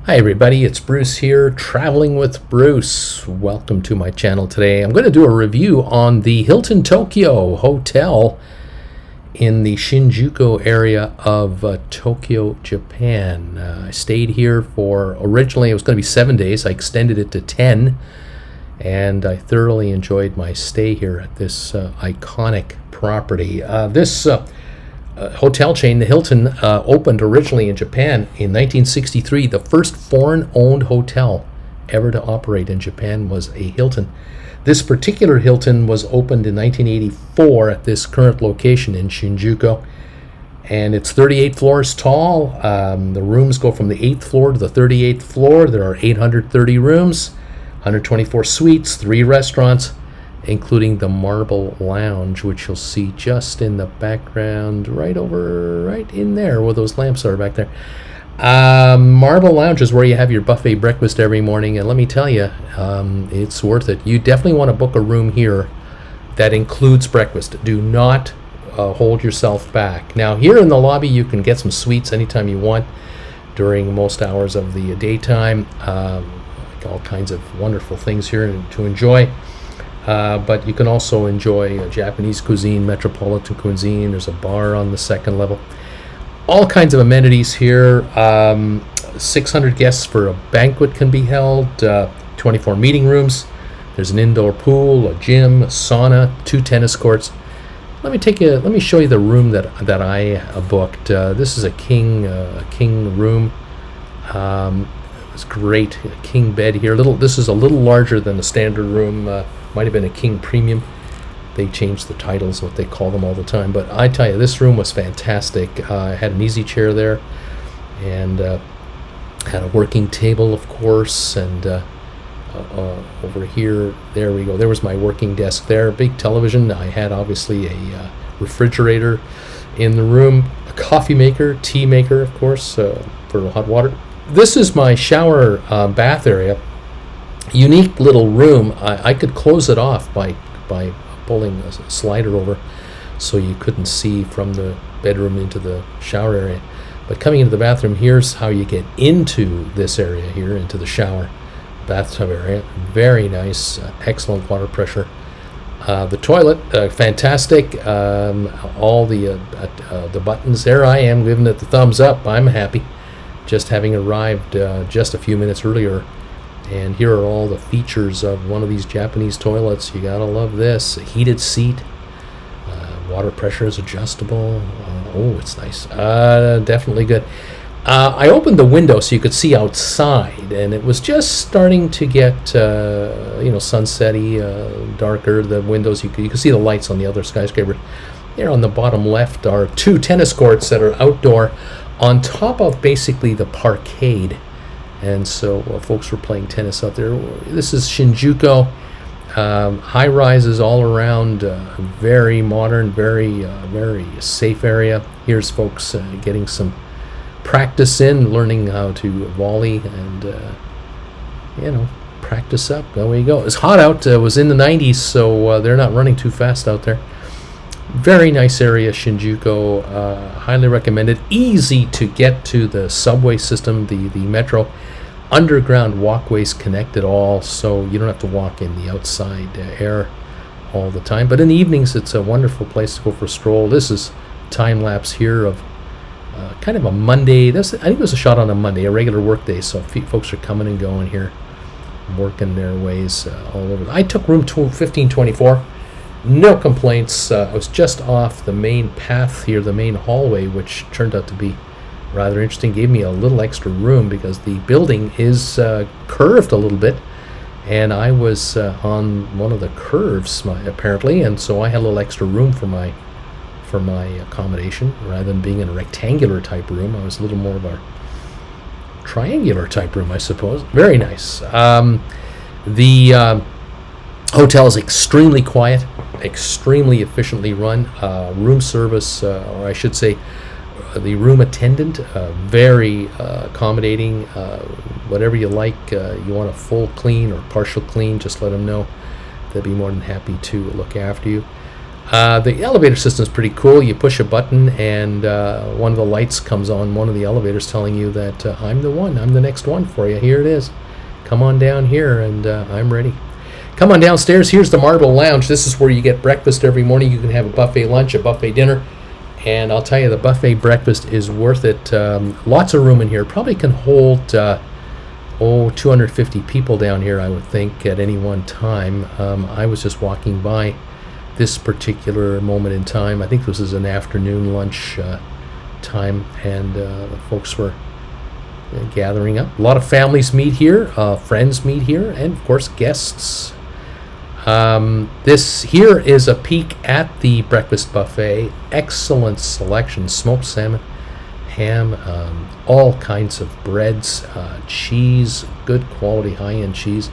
Hi everybody, it's Bruce here, traveling with Bruce. Welcome to my channel today. I'm going to do a review on the Hilton Tokyo Hotel in the Shinjuko area of Tokyo, Japan. I stayed here for, originally it was going to be 7 days. I extended it to 10, and I thoroughly enjoyed my stay here at this iconic property. This hotel chain, the Hilton, opened originally in Japan in 1963. The first foreign-owned hotel ever to operate in Japan was a Hilton. This particular Hilton was opened in 1984 at this current location in Shinjuko, and it's 38 floors tall. The rooms go from the 8th floor to the 38th floor. There are 830 rooms, 124 suites, 3 restaurants, including the Marble Lounge, which you'll see just in the background, right in there where those lamps are back there. Marble Lounge is where you have your buffet breakfast every morning, and let me tell you, it's worth it. You definitely want to book a room here that includes breakfast. Do not hold yourself back. Now, here in the lobby, you can get some suites anytime you want during most hours of the daytime. All kinds of wonderful things here to enjoy. But you can also enjoy Japanese cuisine, metropolitan cuisine. There's a bar on the second level. All kinds of amenities here. 600 guests for a banquet can be held. 24 meeting rooms. There's an indoor pool, a gym, a sauna, 2 tennis courts. Let me show you the room that I booked. This is a king room. It's great. A king bed here. This is a little larger than the standard room. Might have been a king premium. They change the titles, what they call them all the time. But I tell you, this room was fantastic. I had an easy chair there, and had a working table, of course. And over here, there we go. There was my working desk there. Big television. I had obviously a refrigerator in the room, a coffee maker, tea maker, of course, for hot water. This is my shower bath area. Unique little room. I could close it off by pulling a slider over so you couldn't see from the bedroom into the shower area. But coming into the bathroom, here's how you get into this area here, into the shower bathtub area. Very nice, excellent water pressure. The toilet, fantastic. All the buttons. There I am giving it the thumbs up. I'm happy, just having arrived just a few minutes earlier. And here are all the features of one of these Japanese toilets. You gotta love this. A heated seat. Water pressure is adjustable. Oh, it's nice. Definitely good. I opened the window so you could see outside, and it was just starting to get, sunsetty, darker. The windows, you could see the lights on the other skyscraper. There on the bottom left are 2 tennis courts that are outdoor on top of basically the parkade. And so folks were playing tennis out there. This is Shinjuko. High rises all around. Very modern, very safe area. Here's folks getting some practice in, learning how to volley and, practice up. There you go. It's hot out. It was in the 90s, so they're not running too fast out there. Very nice area, Shinjuko. Highly recommended. Easy to get to the subway system, the metro. Underground walkways connect it all, so you don't have to walk in the outside air all the time. But in the evenings, it's a wonderful place to go for a stroll. This is time lapse here of kind of a Monday. I think it was a shot on a Monday, a regular work day. So folks are coming and going here, working their ways all over. I took room 1524. No complaints. I was just off the main path here, the main hallway, which turned out to be rather interesting. Gave me a little extra room because the building is curved a little bit, and I was on one of the curves apparently, and so I had a little extra room for my accommodation rather than being in a rectangular type room. I was a little more of a triangular type room, I suppose. Very nice. The hotel is extremely quiet, extremely efficiently run. Room service, or I should say, the room attendant, very accommodating. Whatever you like, you want a full clean or partial clean, just let them know. They'll be more than happy to look after you. The elevator system is pretty cool. You push a button and one of the lights comes on one of the elevators telling you that I'm the next one for you. Here it is. Come on down here, and I'm ready. Come on downstairs. Here's the Marble Lounge. This is where you get breakfast every morning. You can have a buffet lunch, a buffet dinner, and I'll tell you, the buffet breakfast is worth it. Lots of room in here. Probably can hold 250 people down here, I would think, at any one time. I was just walking by this particular moment in time. I think this is an afternoon lunch time, and the folks were gathering up. A lot of families meet here, friends meet here, and of course guests. This here is a peek at the breakfast buffet. Excellent selection: smoked salmon, ham, all kinds of breads, cheese, good quality high-end cheese,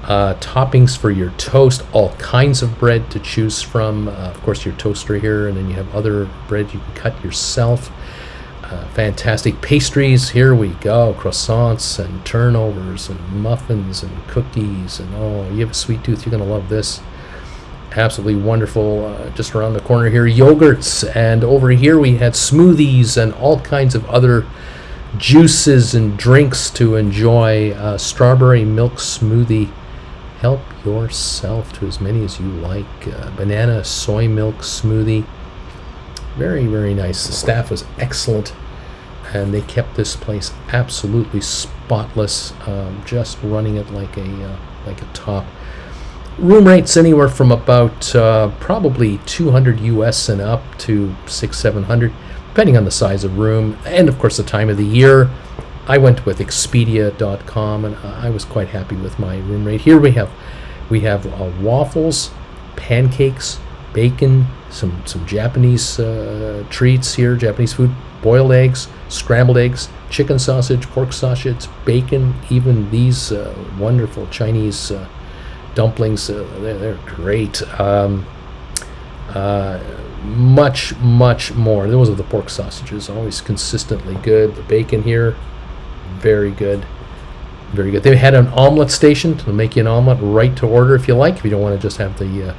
toppings for your toast, all kinds of bread to choose from, of course your toaster here, and then you have other bread you can cut yourself. Fantastic pastries, here we go, croissants and turnovers and muffins and cookies, and oh, you have a sweet tooth, you're going to love this. Absolutely wonderful. Just around the corner here, yogurts, and over here we had smoothies and all kinds of other juices and drinks to enjoy. Strawberry milk smoothie, help yourself to as many as you like. Banana soy milk smoothie, very, very nice. The staff was excellent, and they kept this place absolutely spotless, just running it like a top. Room rates anywhere from about probably 200 US and up to 600-700, depending on the size of room and of course the time of the year. I went with Expedia.com, and I was quite happy with my room rate. Here we have waffles, pancakes, bacon, some Japanese treats here, Japanese food, boiled eggs, scrambled eggs, chicken sausage, pork sausage, bacon, even these wonderful Chinese dumplings. They're great. Much more. Those are the pork sausages, always consistently good. The bacon here, very good. Very good. They had an omelet station to make you an omelet right to order if you like, if you don't want to just have the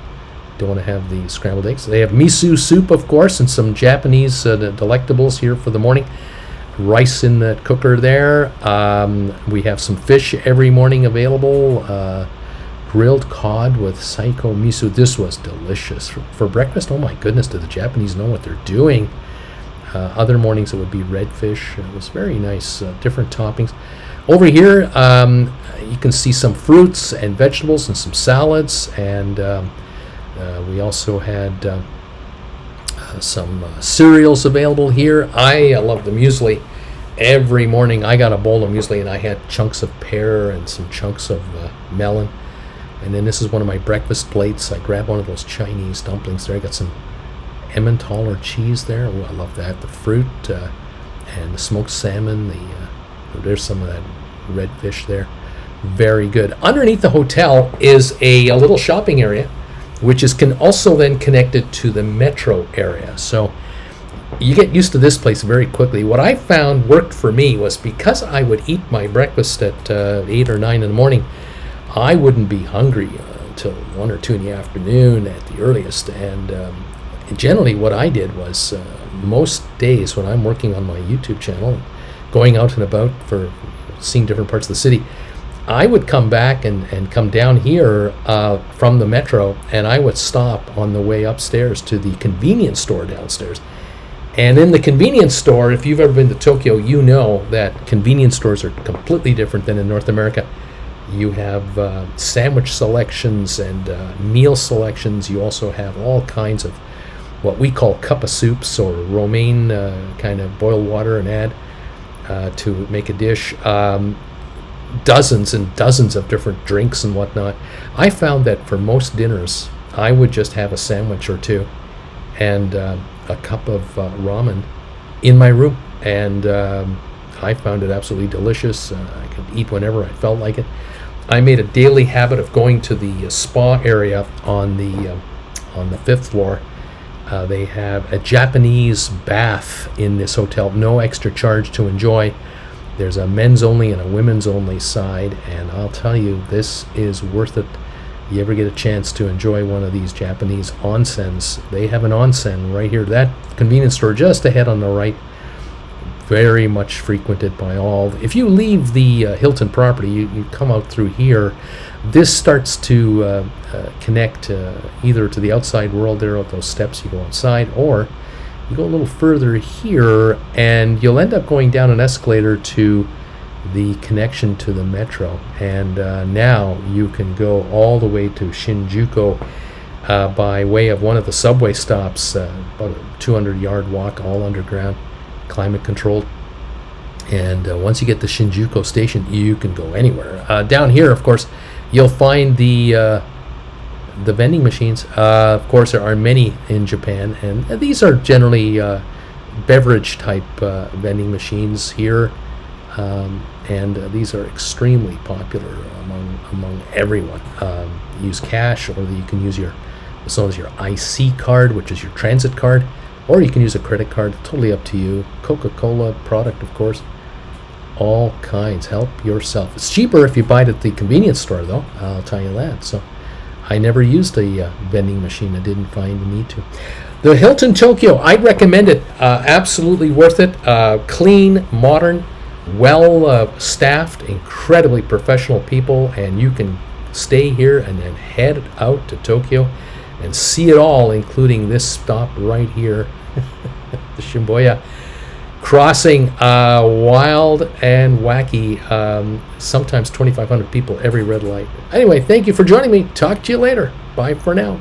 scrambled eggs. They have miso soup, of course, and some Japanese delectables here for the morning. Rice in the cooker there. We have some fish every morning available. Grilled cod with saiko miso. This was delicious for breakfast. Oh my goodness, do the Japanese know what they're doing? Other mornings it would be red fish. It was very nice, different toppings. Over here you can see some fruits and vegetables and some salads, and we also had some cereals available here. I love the muesli. Every morning I got a bowl of muesli, and I had chunks of pear and some chunks of melon. And then this is one of my breakfast plates. I grabbed one of those Chinese dumplings there. I got some Emmentaler cheese there. Oh, I love that. The fruit and the smoked salmon. There's some of that red fish there. Very good. Underneath the hotel is a little shopping area, which is also then connected to the metro area. So you get used to this place very quickly. What I found worked for me was, because I would eat my breakfast at 8 or 9 in the morning, I wouldn't be hungry until 1 or 2 in the afternoon at the earliest. And generally what I did was, most days when I'm working on my YouTube channel, going out and about for seeing different parts of the city, I would come back and come down here from the metro, and I would stop on the way upstairs to the convenience store downstairs. And in the convenience store, if you've ever been to Tokyo, you know that convenience stores are completely different than in North America. You have sandwich selections and meal selections. You also have all kinds of what we call cup of soups, or romaine, kind of boil water and add to make a dish. Dozens and dozens of different drinks and whatnot. I found that for most dinners, I would just have a sandwich or two and a cup of ramen in my room. And I found it absolutely delicious. I could eat whenever I felt like it. I made a daily habit of going to the spa area on the 5th floor. They have a Japanese bath in this hotel, no extra charge to enjoy. There's a men's only and a women's only side, and I'll tell you, this is worth it. you ever get a chance to enjoy one of these Japanese onsens, they have an onsen right here. That convenience store just ahead on the right, very much frequented by all. If you leave the Hilton property, you come out through here. This starts to connect either to the outside world there with those steps, you go outside, or you go a little further here and you'll end up going down an escalator to the connection to the metro. And now you can go all the way to Shinjuko by way of one of the subway stops, about a 200-yard walk, all underground, climate controlled. And once you get to Shinjuko station, you can go anywhere. Down here, of course, you'll find the vending machines. Of course, there are many in Japan, and these are generally beverage type vending machines here, and these are extremely popular among everyone. Use cash, or you can use as long as your IC card, which is your transit card, or you can use a credit card. Totally up to you. Coca-Cola product, of course. All kinds. Help yourself. It's cheaper if you buy it at the convenience store, though. I'll tell you that. So I never used a vending machine. I didn't find the need to. The Hilton Tokyo, I'd recommend it. Absolutely worth it. Clean, modern, well staffed, incredibly professional people, and you can stay here and then head out to Tokyo and see it all, including this stop right here, the Shibuya crossing. Wild and wacky. Sometimes 2,500 people every red light. Anyway, thank you for joining me. Talk to you later. Bye for now.